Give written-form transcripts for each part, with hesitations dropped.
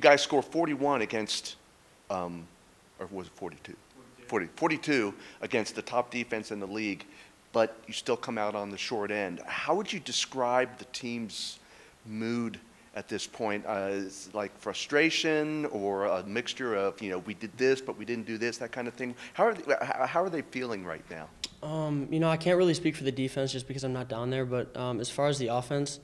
guys score 41 against, or was it 42? 42 against the top defense in the league, but you still come out on the short end. How would you describe the team's mood at this point? Is it like frustration or a mixture of, we did this, but we didn't do this, that kind of thing? How are they feeling right now? I can't really speak for the defense just because I'm not down there, but as far as the offense,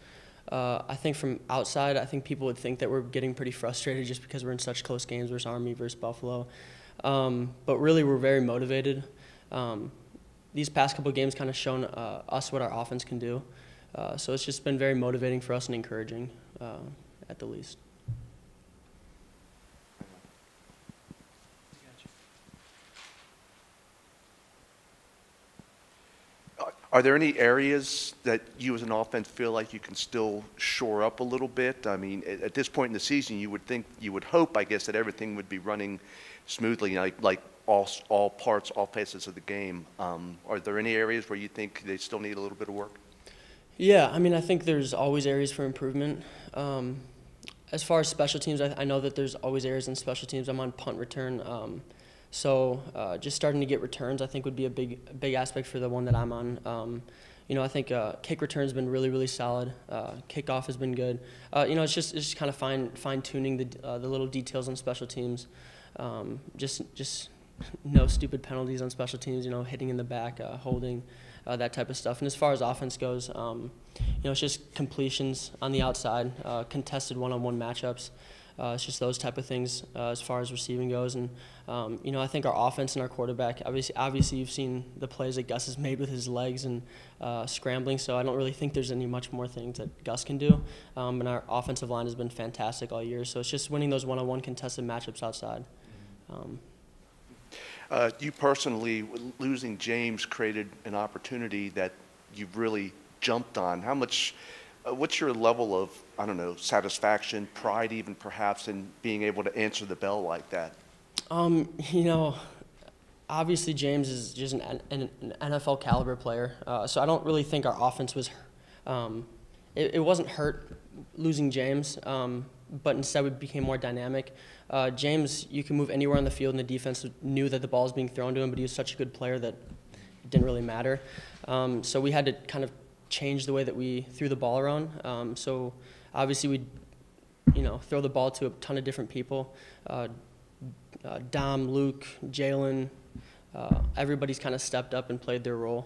I think from outside, I think people would think that we're getting pretty frustrated just because we're in such close games versus Army, versus Buffalo. But really, we're very motivated. These past couple of games kind of shown us what our offense can do. So it's just been very motivating for us and encouraging, at the least. Are there any areas that you as an offense feel like you can still shore up a little bit? I mean, at this point in the season, you would hope, I guess, that everything would be running smoothly, like all parts, all phases of the game. Are there any areas where you think they still need a little bit of work? Yeah, I mean, I think there's always areas for improvement. As far as special teams, I know that there's always areas in special teams. I'm on punt return. So just starting to get returns, I think, would be a big aspect for the one that I'm on. I think kick return's been really, really solid. Kickoff has been good. It's just kind of fine-tuning the little details on special teams. Just no stupid penalties on special teams, hitting in the back, holding, that type of stuff. And as far as offense goes, it's just completions on the outside, contested one-on-one matchups. It's just those type of things as far as receiving goes. And, I think our offense and our quarterback, obviously you've seen the plays that Gus has made with his legs and scrambling, so I don't really think there's any much more things that Gus can do. And our offensive line has been fantastic all year, so it's just winning those one-on-one contested matchups outside. You personally, losing James created an opportunity that you've really jumped on. How much, what's your level of, I don't know, satisfaction, pride even perhaps, in being able to answer the bell like that? Obviously James is just an NFL caliber player, so I don't really think our offense was, it wasn't hurt losing James, but instead we became more dynamic. James, you can move anywhere on the field, and the defense knew that the ball was being thrown to him, but he was such a good player that it didn't really matter. So we had to kind of change the way that we threw the ball around. So obviously we'd, throw the ball to a ton of different people. Dom, Luke, Jalen, everybody's kind of stepped up and played their role.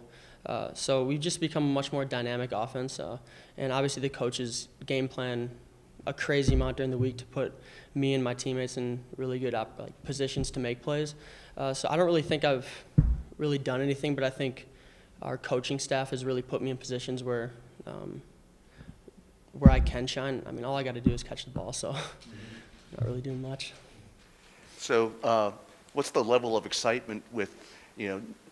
So we've just become a much more dynamic offense. And obviously the coaches game plan a crazy amount during the week to put me and my teammates in really good positions to make plays. So I don't really think I've really done anything, but I think our coaching staff has really put me in positions where I can shine. I mean, all I got to do is catch the ball, so not really doing much. So what's the level of excitement with,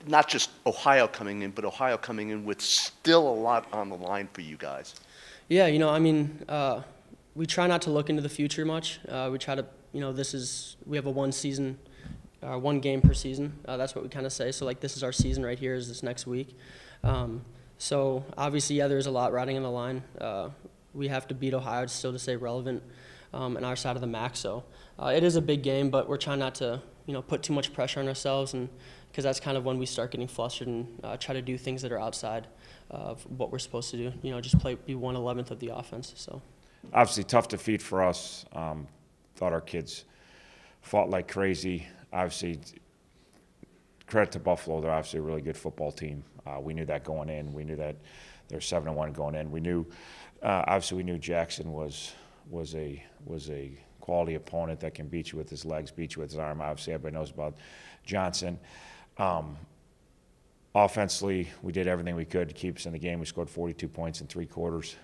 not just Ohio coming in, but Ohio coming in with still a lot on the line for you guys? Yeah, we try not to look into the future much. We try to, we have a one game per season. That's what we kind of say. So this is our season right here, is this next week. So obviously, yeah, there's a lot riding on the line. We have to beat Ohio still to stay relevant on our side of the MAC. So it is a big game, but we're trying not to, put too much pressure on ourselves, and because that's kind of when we start getting flustered and try to do things that are outside of what we're supposed to do. Just be 1/11th of the offense. So. Obviously, tough defeat for us. Thought our kids fought like crazy. Obviously, credit to Buffalo. They're obviously a really good football team. We knew that going in. We knew that they're 7-1 going in. We knew, obviously, we knew Jackson was a quality opponent that can beat you with his legs, beat you with his arm. Obviously, everybody knows about Johnson. Offensively, we did everything we could to keep us in the game. We scored 42 points in 3 quarters.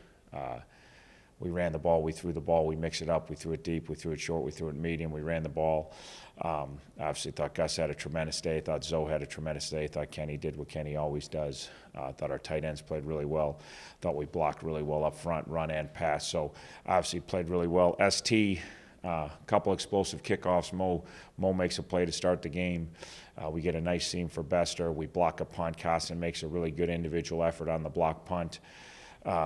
We ran the ball, we threw the ball, we mixed it up, we threw it deep, we threw it short, we threw it medium, we ran the ball. Obviously thought Gus had a tremendous day, thought Zoe had a tremendous day, thought Kenny did what Kenny always does. Thought our tight ends played really well, thought we blocked really well up front, run and pass, so obviously played really well. ST, couple explosive kickoffs, Mo makes a play to start the game. We get a nice seam for Bester, we block a punt, Costin makes a really good individual effort on the block punt.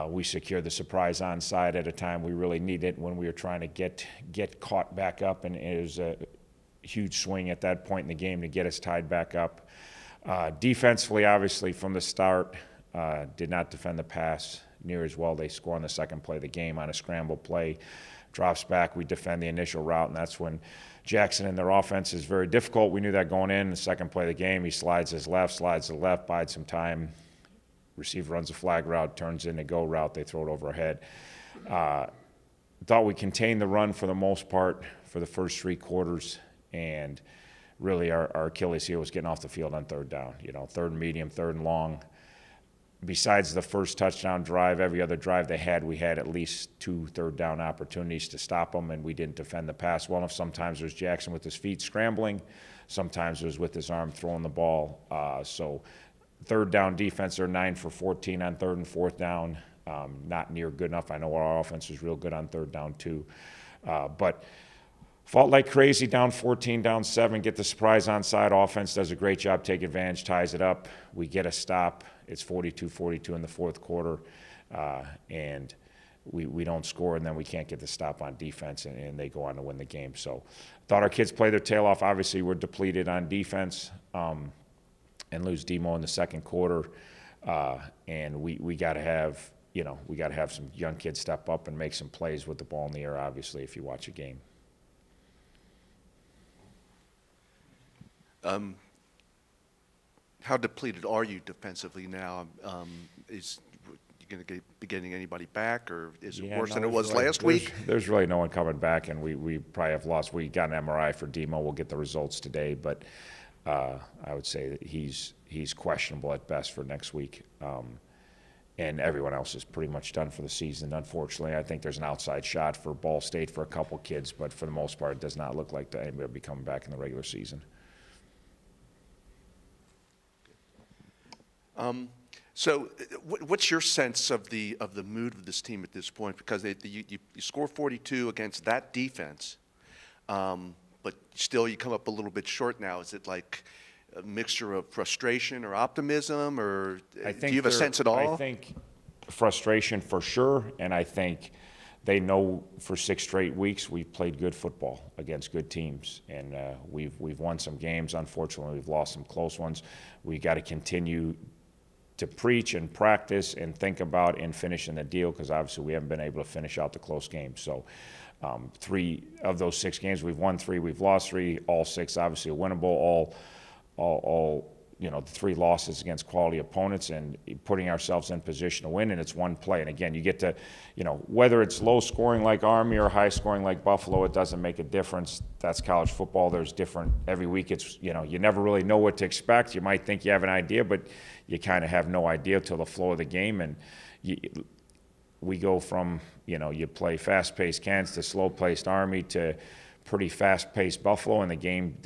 We secured the surprise onside at a time we really needed it when we were trying to get caught back up, and it was a huge swing at that point in the game to get us tied back up. Defensively, obviously, from the start, did not defend the pass near as well. They score on the second play of the game on a scramble play. Drops back, we defend the initial route, and that's when Jackson and their offense is very difficult. We knew that going in. The second play of the game, he slides to the left, bides some time. Receiver runs a flag route, turns in a go route. They throw it over our head. Thought we contained the run for the most part for the first 3 quarters, and really our Achilles heel was getting off the field on third down. You know, third and medium, third and long. Besides the first touchdown drive, every other drive they had, we had at least 2 third down opportunities to stop them, and we didn't defend the pass well enough. Sometimes it was Jackson with his feet scrambling. Sometimes it was with his arm throwing the ball. So third down defense, they're 9 for 14 on third and fourth down. Not near good enough. I know our offense was real good on third down too. But fought like crazy, down 14, down 7, get the surprise onside. Offense does a great job, take advantage, ties it up. We get a stop. It's 42-42 in the fourth quarter, and we don't score, and then we can't get the stop on defense, and they go on to win the game. So thought our kids played their tail off. Obviously, we're depleted on defense and lose Demo in the second quarter, and we got to have, we got to have some young kids step up and make some plays with the ball in the air, obviously, if you watch a game. How depleted are you defensively now? Is you going to be getting anybody back, or is it worse than it was last week? There's really no one coming back, and we probably have lost. We got an MRI for Demo. We'll get the results today, but I would say that he's questionable at best for next week. And everyone else is pretty much done for the season, unfortunately. I think there's an outside shot for Ball State for a couple kids, but for the most part, it does not look like anybody will be coming back in the regular season. So, what's your sense of the mood of this team at this point? Because you score 42 against that defense, but still you come up a little bit short now. Is it like a mixture of frustration or optimism, or do you have a sense at all? I think frustration for sure, and I think they know for 6 straight weeks we've played good football against good teams, and we've won some games. Unfortunately, we've lost some close ones. We got to continue to preach and practice and think about and finishing the deal, because obviously we haven't been able to finish out the close games. So 3 of those 6 games, we've won 3, we've lost 3, all 6 obviously winnable, all the 3 losses against quality opponents, and putting ourselves in position to win, and it's one play. And again, you get to, whether it's low scoring like Army or high scoring like Buffalo, it doesn't make a difference. That's college football. There's different, every week it's, you never really know what to expect. You might think you have an idea, but you kind of have no idea till the flow of the game. And we go from, you play fast-paced Kansas to slow-paced Army to pretty fast-paced Buffalo, and the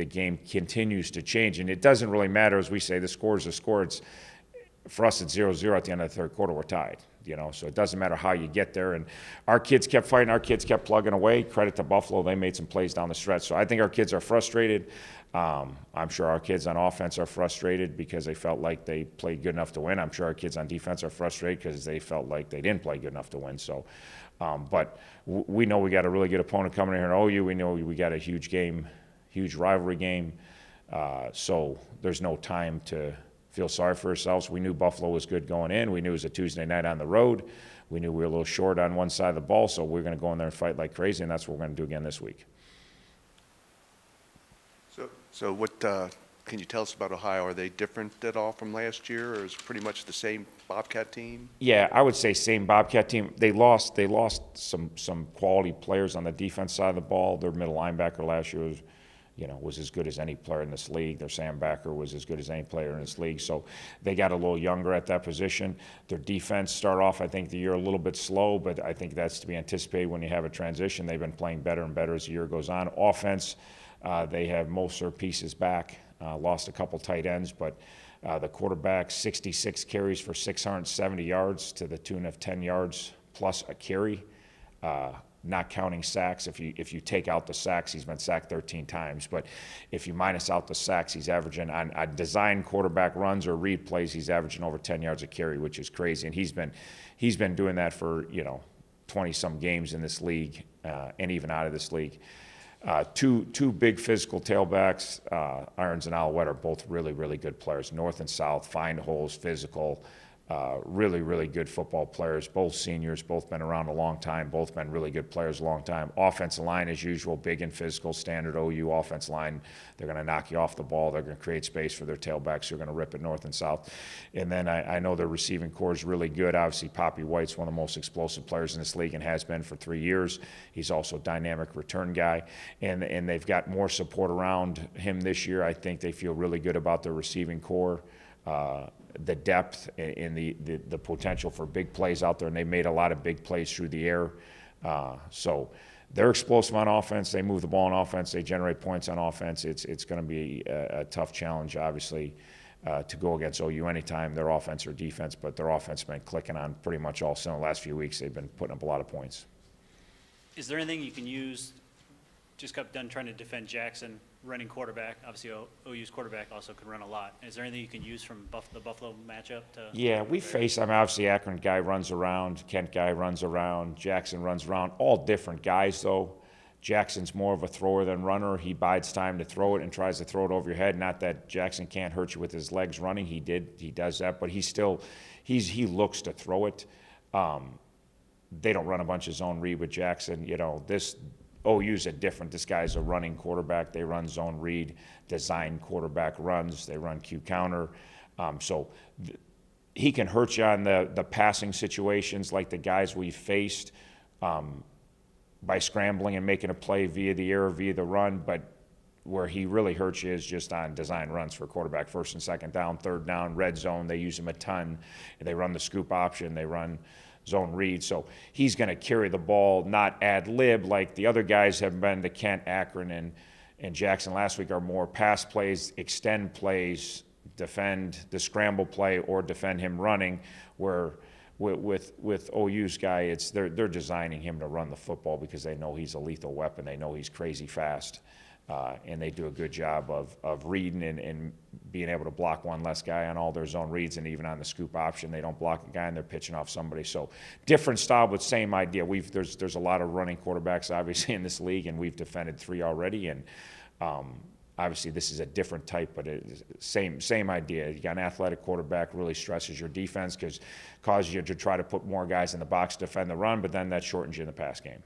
game continues to change. And it doesn't really matter, as we say, the score is a score. For us, it's 0-0 at the end of the third quarter. We're tied, so it doesn't matter how you get there. And our kids kept fighting. Our kids kept plugging away. Credit to Buffalo. They made some plays down the stretch. So I think our kids are frustrated. I'm sure our kids on offense are frustrated because they felt like they played good enough to win. I'm sure our kids on defense are frustrated because they felt like they didn't play good enough to win. So, but we know we got a really good opponent coming in here in OU. We know we got a huge game, huge rivalry game. So there's no time to feel sorry for ourselves. We knew Buffalo was good going in. We knew it was a Tuesday night on the road. We knew we were a little short on one side of the ball, so we're going to go in there and fight like crazy, and that's what we're going to do again this week. So what can you tell us about Ohio? Are they different at all from last year, or is it pretty much the same Bobcat team? Yeah, I would say same Bobcat team. They lost some quality players on the defense side of the ball. Their middle linebacker last year was as good as any player in this league. Their Sam Backer was as good as any player in this league. So they got a little younger at that position. Their defense started off, I think, the year a little bit slow, but I think that's to be anticipated when you have a transition. They've been playing better and better as the year goes on. Offense, they have most of their pieces back. Lost a couple tight ends, but the quarterback, 66 carries for 670 yards to the tune of 10 yards plus a carry. not counting sacks. If you take out the sacks, he's been sacked 13 times. But if you minus out the sacks, he's averaging on design quarterback runs or read plays, he's averaging over 10 yards a carry, which is crazy. And he's been doing that for 20-some games in this league and even out of this league. Two big physical tailbacks, Irons and Alouette, are both really, really good players. North and South, find holes, physical, really, really good football players. Both seniors, both been around a long time, both been really good players a long time. Offensive line, as usual, big and physical, standard OU offensive line. They're going to knock you off the ball. They're going to create space for their tailbacks. They're going to rip it north and south. And then I know their receiving core is really good. Obviously, Poppy White's one of the most explosive players in this league and has been for 3 years. He's also a dynamic return guy. And they've got more support around him this year. I think they feel really good about their receiving core. The depth and the potential for big plays out there, and they made a lot of big plays through the air. So they're explosive on offense. They move the ball on offense. They generate points on offense. It's going to be a tough challenge, obviously, to go against OU anytime, their offense or defense. But their offense has been clicking on pretty much all cylinders. The last few weeks, they've been putting up a lot of points. Is there anything you can use? Just got done trying to defend Jackson, running quarterback. Obviously, OU's quarterback also can run a lot. Is there anything you can use from the Buffalo matchup? Yeah, we face, obviously, Akron guy runs around, Kent guy runs around, Jackson runs around. All different guys, though. Jackson's more of a thrower than runner. He bides time to throw it and tries to throw it over your head. Not that Jackson can't hurt you with his legs running. He does that, but he looks to throw it. They don't run a bunch of zone read with Jackson. OU's this guy's a running quarterback. They run zone read, design quarterback runs. They run Q counter. He can hurt you on the passing situations like the guys we faced by scrambling and making a play via the air or via the run. But where he really hurts you is just on design runs for quarterback, first and second down, third down, red zone. They use him a ton. They run the scoop option. They run zone read. So he's going to carry the ball, not ad lib like the other guys have been. The Kent, Akron, and Jackson last week are more pass plays, extend plays, defend the scramble play, or defend him running. Where with OU's guy, they're designing him to run the football because they know he's a lethal weapon. They know he's crazy fast. And they do a good job of reading and being able to block one less guy on all their zone reads, and even on the scoop option, they don't block a guy and they're pitching off somebody. So different style, but same idea. There's a lot of running quarterbacks obviously in this league, and we've defended 3 already. And obviously this is a different type, but same idea. You got an athletic quarterback, really stresses your defense because causes you to try to put more guys in the box to defend the run, but then that shortens you in the pass game.